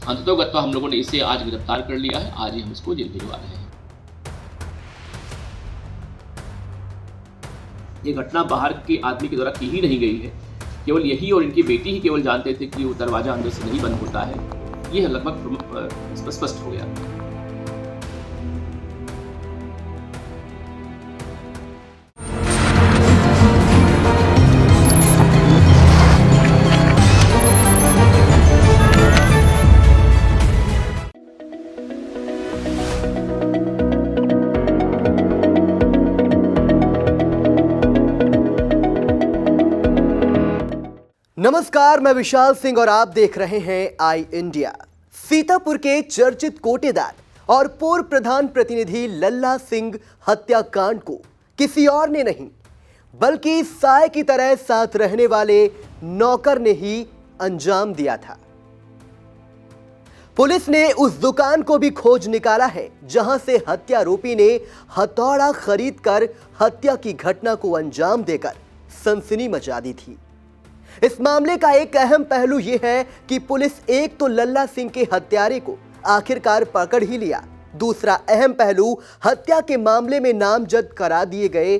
अंततोगत्वा हम लोगों ने इसे आज गिरफ्तार कर लिया है। आज ही हम इसको जेल भिजवा रहे हैं। ये घटना बाहर के आदमी के द्वारा की ही नहीं गई है। केवल यही और इनकी बेटी ही केवल जानते थे कि वो दरवाजा अंदर से नहीं बंद होता है। यह लगभग स्पष्ट हो गया। नमस्कार, मैं विशाल सिंह और आप देख रहे हैं आई इंडिया। सीतापुर के चर्चित कोटेदार और पूर्व प्रधान प्रतिनिधि लल्ला सिंह हत्याकांड को किसी और ने नहीं बल्कि साय की तरह साथ रहने वाले नौकर ने ही अंजाम दिया था। पुलिस ने उस दुकान को भी खोज निकाला है जहां से हत्यारोपी ने हथौड़ा खरीदकर हत्या की घटना को अंजाम देकर सनसनी मचा दी थी। इस मामले का एक अहम पहलू यह है कि पुलिस एक तो लल्ला सिंह के हत्यारे को आखिरकार पकड़ ही लिया, दूसरा अहम पहलू हत्या के मामले में नामजद करा दिए गए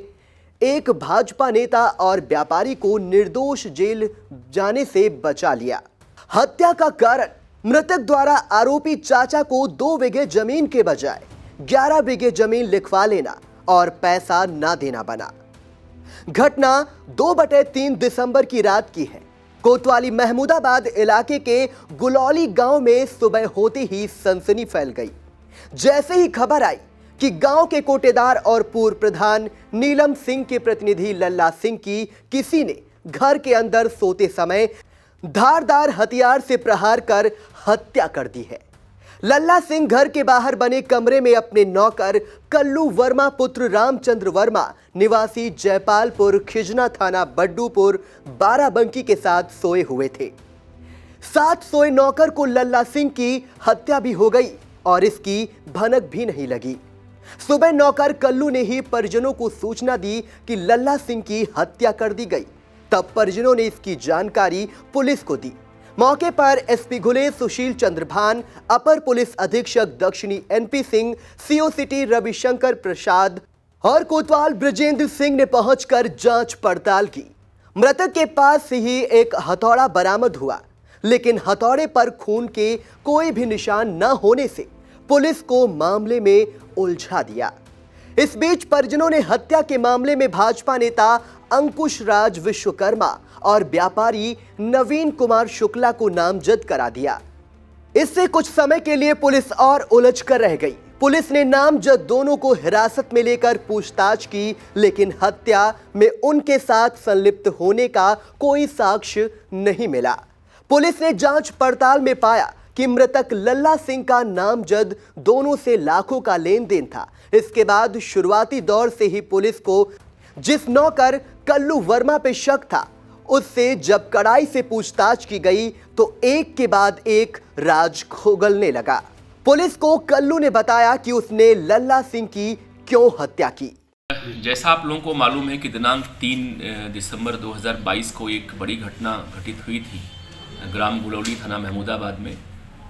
एक भाजपा नेता और व्यापारी को निर्दोष जेल जाने से बचा लिया। हत्या का कारण मृतक द्वारा आरोपी चाचा को 2 बीघे जमीन के बजाय 11 बीघे जमीन लिखवा लेना और पैसा ना देना बना। घटना 2/3 दिसंबर की रात की है। कोतवाली महमूदाबाद इलाके के गुलौली गांव में सुबह होते ही सनसनी फैल गई। जैसे ही खबर आई कि गांव के कोटेदार और पूर्व प्रधान नीलम सिंह के प्रतिनिधि लल्ला सिंह की किसी ने घर के अंदर सोते समय धारदार हथियार से प्रहार कर हत्या कर दी है। लल्ला सिंह घर के बाहर बने कमरे में अपने नौकर कल्लू वर्मा पुत्र रामचंद्र वर्मा निवासी जयपालपुर खिजना थाना बड्डूपुर बाराबंकी के साथ सोए हुए थे। साथ सोए नौकर को लल्ला सिंह की हत्या भी हो गई और इसकी भनक भी नहीं लगी। सुबह नौकर कल्लू ने ही परिजनों को सूचना दी कि लल्ला सिंह की हत्या कर दी गई। तब परिजनों ने इसकी जानकारी पुलिस को दी। मौके पर एसपी घुले सुशील चंद्र भान, अपर पुलिस अधीक्षक दक्षिणी NP Singh, CO city Ravishankar Prasad और कोतवाल ब्रजेंद्र सिंह ने पहुंचकर जांच पड़ताल की। मृतक के पास से ही एक हथौड़ा बरामद हुआ, लेकिन हथौड़े पर खून के कोई भी निशान न होने से पुलिस को मामले में उलझा दिया। इस बीच परिजनों ने हत्या के मामले में भाजपा नेता अंकुश राज विश्वकर्मा और व्यापारी नवीन कुमार शुक्ला को नामजद करा दिया। इससे कुछ समय के लिए पुलिस और उलझ कर रह गई। पुलिस ने नामजद दोनों को हिरासत में लेकर पूछताछ की, लेकिन हत्या में उनके साथ संलिप्त होने का कोई साक्ष्य नहीं मिला। पुलिस ने जांच पड़ताल में पाया कि मृतक लल्ला सिंह का नामजद दोनों से लाखों का लेन देन था। इसके बाद शुरुआती दौर से ही पुलिस को जिस नौकर कल्लू वर्मा पे शक था, उससे जब कड़ाई से पूछताछ की गई तो एक के बाद एक राज खोगलने लगा। पुलिस को कल्लू ने बताया कि उसने लल्ला सिंह की क्यों हत्या की। जैसा आप लोगों को मालूम है कि दिनांक 3 दिसंबर 2022 को एक बड़ी घटना घटित हुई थी ग्राम गुलौली थाना महमूदाबाद में।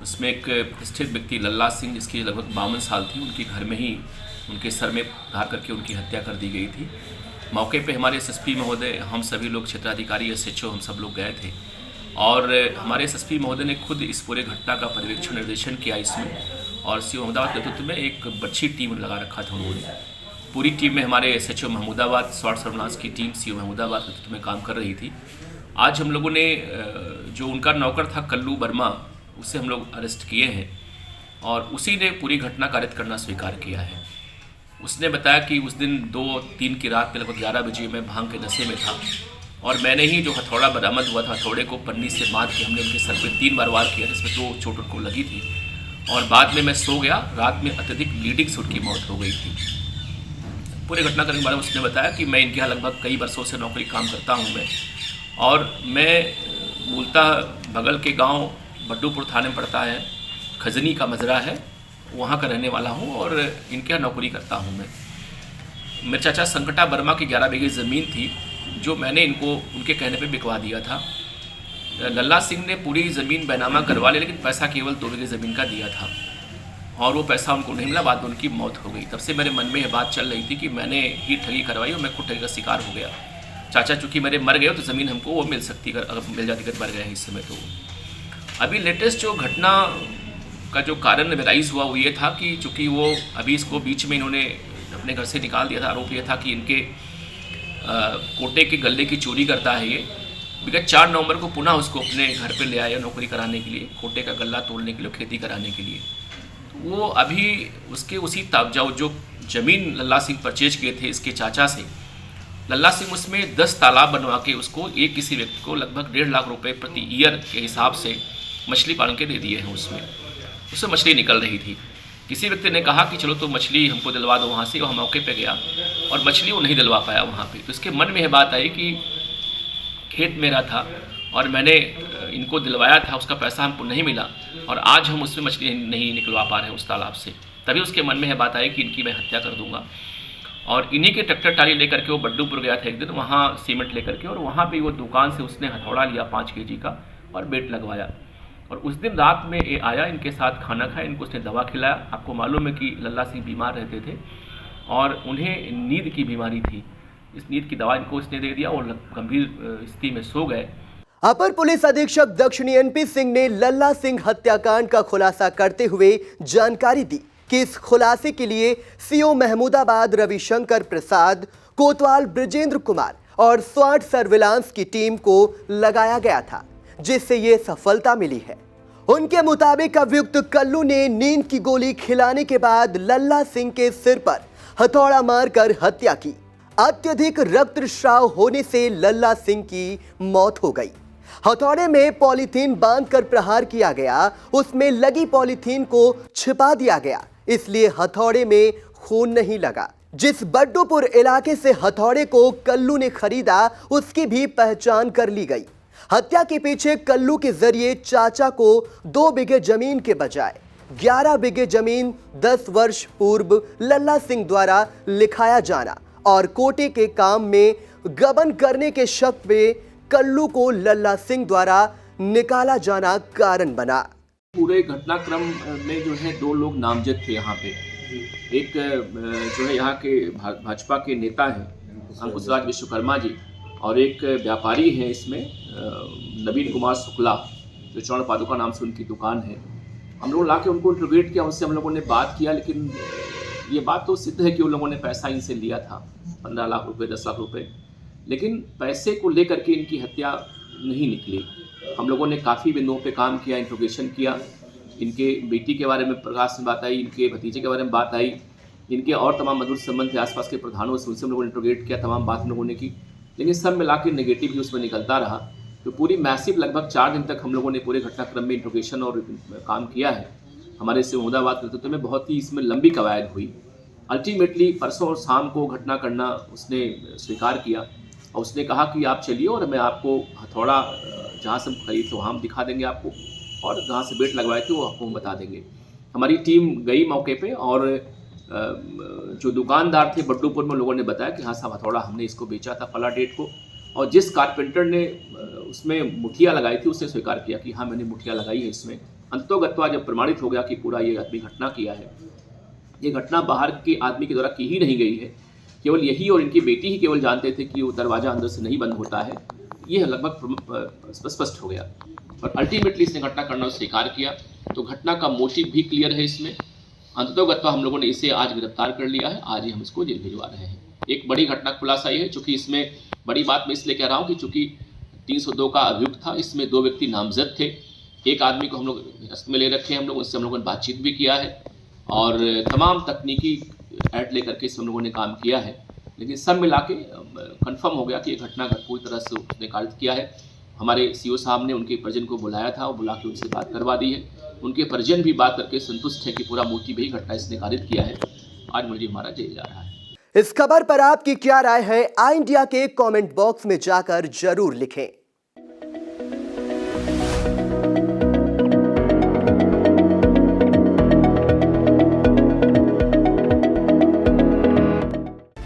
उसमें एक प्रतिष्ठित व्यक्ति लल्ला सिंह, जिसकी लगभग 52 साल थी, उनके घर में ही उनके सर में धार करके उनकी हत्या कर दी गई थी। मौके पे हमारे एसएसपी महोदय, हम सभी लोग क्षेत्राधिकारी, एसएचओ, हम सब लोग गए थे और हमारे एसएसपी महोदय ने खुद इस पूरे घटना का पर्यवेक्षण निर्देशन किया इसमें, और सीओ महमूदाबाद के नेतृत्व में एक बच्ची टीम लगा रखा था उन्होंने। पूरी टीम में हमारे एसएचओ महमूदाबाद, स्वाट सर्वनाश की टीम सीओ महमूदाबाद के नेतृत्व में काम कर रही थी। आज हम लोगों ने जो उनका नौकर था कल्लू वर्मा, उसे हम लोग अरेस्ट किए हैं और उसी ने पूरी घटना कारित करना स्वीकार किया है। उसने बताया कि उस दिन 2-3 की रात में लगभग 11 बजे मैं भांग के नशे में था और मैंने ही जो हथौड़ा बरामद हुआ था, हथौड़े को पन्नी से बांध के हमने उनके सर पे 3 बार वार किया, जिसमें 2 चोट उनको लगी थी और बाद में मैं सो गया। रात में अत्यधिक ब्लीडिंग से उनकी मौत हो गई थी। पूरे घटनाक्रम के बारे में उसने बताया कि मैं इनके यहाँ लगभग कई वर्षों से नौकरी काम करता हूँ मैं, और मैं मूलतः बगल के गाँव बड्डूपुर थाने में पड़ता है, खजनी का मजरा है, वहाँ का रहने वाला हूँ और इनके यहाँ नौकरी करता हूँ मैं। मेरे चाचा संकटा वर्मा की 11 बीघे ज़मीन थी जो मैंने इनको उनके कहने पे बिकवा दिया था। लल्ला सिंह ने पूरी ज़मीन बैनामा करवा ली, लेकिन पैसा केवल 2 बीघे ज़मीन का दिया था और वो पैसा उनको नहीं मिला। बाद में उनकी मौत हो गई। तब से मेरे मन में यह बात चल रही थी कि मैंने ही ठगी करवाई और मैं खुद ठगी का शिकार हो गया। चाचा चूँकि मेरे मर गए तो ज़मीन हमको वो मिल सकती, अगर मिल जाती, अगर मर गए हैं इस समय। तो अभी लेटेस्ट जो घटना का जो कारण रियलाइज़ हुआ वो ये था कि चूँकि वो अभी इसको बीच में इन्होंने अपने घर से निकाल दिया था। आरोप ये था कि इनके कोटे के गले की चोरी करता है ये। विगत 4 नवंबर को पुनः उसको अपने घर पे ले आया नौकरी कराने के लिए, कोटे का गल्ला तोड़ने के लिए, खेती कराने के लिए। तो वो अभी उसके उसी ताबजाओ जो ज़मीन लल्ला सिंह परचेज किए थे इसके चाचा से, लल्ला सिंह उसमें 10 तालाब बनवा के उसको एक किसी व्यक्ति को लगभग 1.5 लाख रुपए प्रति ईयर के हिसाब से मछली पालन के दे दिए हैं। उसमें मछली निकल रही थी। किसी व्यक्ति ने कहा कि चलो तो मछली हमको दिलवा दो वहाँ से, वहाँ मौके पे गया और मछली वो नहीं दिलवा पाया वहाँ पे। तो इसके मन में यह बात आई कि खेत मेरा था और मैंने इनको दिलवाया था, उसका पैसा हमको नहीं मिला और आज हम उसमें मछली नहीं निकलवा पा रहे हैं उस तालाब से। तभी उसके मन में यह बात आई कि इनकी मैं हत्या कर दूंगा। और इन्हीं के ट्रैक्टर टाली लेकर के वो बड्डूपुर गया था एक दिन, वहाँ सीमेंट लेकर के, और वहाँ पे वो दुकान से उसने हथौड़ा लिया 5 kg का और बेट लगवाया। और उस दिन रात में ये आया, इनके साथ खाना खाया, इनको उसने दवा खिलाया। आपको मालूम है कि लल्ला सिंह बीमार रहते थे और उन्हें नींद की बीमारी थी। इस नींद की दवा इनको इसने दे दिया और गंभीर स्थिति में सो गए। अपर पुलिस अधीक्षक दक्षिणी एनपी सिंह ने लल्ला सिंह हत्याकांड का खुलासा करते हुए जानकारी दी कि इस खुलासे के लिए सीओ महमूदाबाद रविशंकर प्रसाद, कोतवाल ब्रिजेंद्र कुमार और स्वाट सर्विलांस की टीम को लगाया गया था, जिससे ये सफलता मिली है। उनके मुताबिक अभियुक्त कल्लू ने नींद की गोली खिलाने के बाद लल्ला सिंह के सिर पर हथौड़ा मारकर हत्या की। अत्यधिक रक्तस्राव होने से लल्ला सिंह की मौत हो गई। हथौड़े में पॉलीथीन बांधकर प्रहार किया गया, उसमें लगी पॉलीथीन को छिपा दिया गया, इसलिए हथौड़े में खून नहीं लगा। जिस बड्डूपुर इलाके से हथौड़े को कल्लू ने खरीदा उसकी भी पहचान कर ली गई। हत्या के पीछे कल्लू के जरिए चाचा को 2 बीघे जमीन के बजाय 11 बीघे जमीन 10 वर्ष पूर्व लल्ला सिंह द्वारा लिखाया जाना और कोटे के काम में गबन करने के शक में कल्लू को लल्ला सिंह द्वारा निकाला जाना कारण बना। पूरे घटनाक्रम में जो है 2 लोग नामजद थे यहाँ पे। एक जो है यहाँ के भाजपा के नेता हैं अंकुशराज विश्वकर्मा जी, और एक व्यापारी हैं इसमें नवीन कुमार शुक्ला, जो चौड़ पादुका नाम से उनकी दुकान है। हम लोग लाके उनको इंटरोगेट किया, उनसे हम लोगों ने बात किया, लेकिन ये बात तो सिद्ध है कि उन लोगों ने पैसा इनसे लिया था 15 लाख रुपए, 10 लाख रुपए, लेकिन पैसे को लेकर के इनकी हत्या नहीं निकली। हम लोगों ने काफ़ी बिंदुओं पे काम किया, इंट्रोगेशन किया, इनके बेटी के बारे में प्रकाश में बात आई, इनके भतीजे के बारे में बात आई, इनके और तमाम मधुर संबंध थे आसपास के प्रधानों से, उनसे हम लोगों ने इंट्रोगेट किया, तमाम बात हम लोगों ने की, लेकिन सब मिला के नेगेटिव ही उसमें निकलता रहा। तो पूरी मैसिव लगभग 4 दिन तक हम लोगों ने पूरे घटनाक्रम में इंट्रोगेशन और काम किया है। हमारे से महमूदाबाद नेतृत्व में बहुत ही इसमें लंबी कवायद हुई। अल्टीमेटली परसों और शाम को घटना करना उसने स्वीकार किया और उसने कहा कि आप चलिए और मैं आपको हथौड़ा जहाँ से हम खरीद तो वहाँ हम दिखा देंगे आपको, और जहाँ से बेट लगवाए थे वो आपको हम बता देंगे। हमारी टीम गई मौके पे और जो दुकानदार थे बड्डूपुर में, लोगों ने बताया कि हाँ साहब हथौड़ा हमने इसको बेचा था फला डेट को, और जिस कारपेंटर ने उसमें मुठिया लगाई थी उसने स्वीकार किया कि हाँ मैंने मुठिया लगाई है इसमें। अंतोगत्वा जब प्रमाणित हो गया कि पूरा ये आदमी घटना किया है, ये घटना बाहर के आदमी के द्वारा की ही नहीं गई है, केवल यही और इनकी बेटी ही केवल जानते थे कि वो दरवाज़ा अंदर से नहीं बंद होता है, ये लगभग स्पष्ट हो गया। और अल्टीमेटली इसने घटना करना स्वीकार किया। तो घटना का मोटिव भी क्लियर है इसमें। अंततोगत्वा हम लोगों ने इसे आज गिरफ्तार कर लिया है, आज ही हम इसको जेल भिजवा रहे हैं। एक बड़ी घटना खुलासा ये है, चूँकि इसमें बड़ी बात मैं इसलिए कह रहा हूँ कि चूँकि 302 का अभियुक्त था, इसमें 2 व्यक्ति नामजद थे। एक आदमी को हम लोग हिरासत में ले रखे हैं, हम लोग उससे हम लोगों ने बातचीत भी किया है और तमाम तकनीकी ऐड लेकर के इसमें हम लोगों ने काम किया है, लेकिन सब मिला के कन्फर्म हो गया कि ये घटना पूरी तरह से उसने कारित किया है। हमारे सीओ साहब ने उनके परिजन को बुलाया था और बुला के उनसे बात करवा दी है। उनके परिजन भी बात करके संतुष्ट है कि पूरा मोटिव ही घटना इसने कारित किया है। आज मुझे हमारा जेल जा रहा है। इस खबर पर आपकी क्या राय है, आई इंडिया के कमेंट बॉक्स में जाकर जरूर लिखें।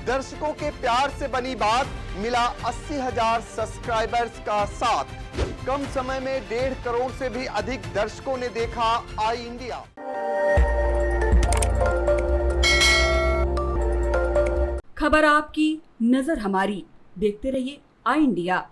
दर्शकों के प्यार से बनी बात, मिला 80,000 सब्सक्राइबर्स का साथ। कम समय में 1.5 करोड़ से भी अधिक दर्शकों ने देखा आई इंडिया। खबर आपकी, नजर हमारी। देखते रहिए आई इंडिया।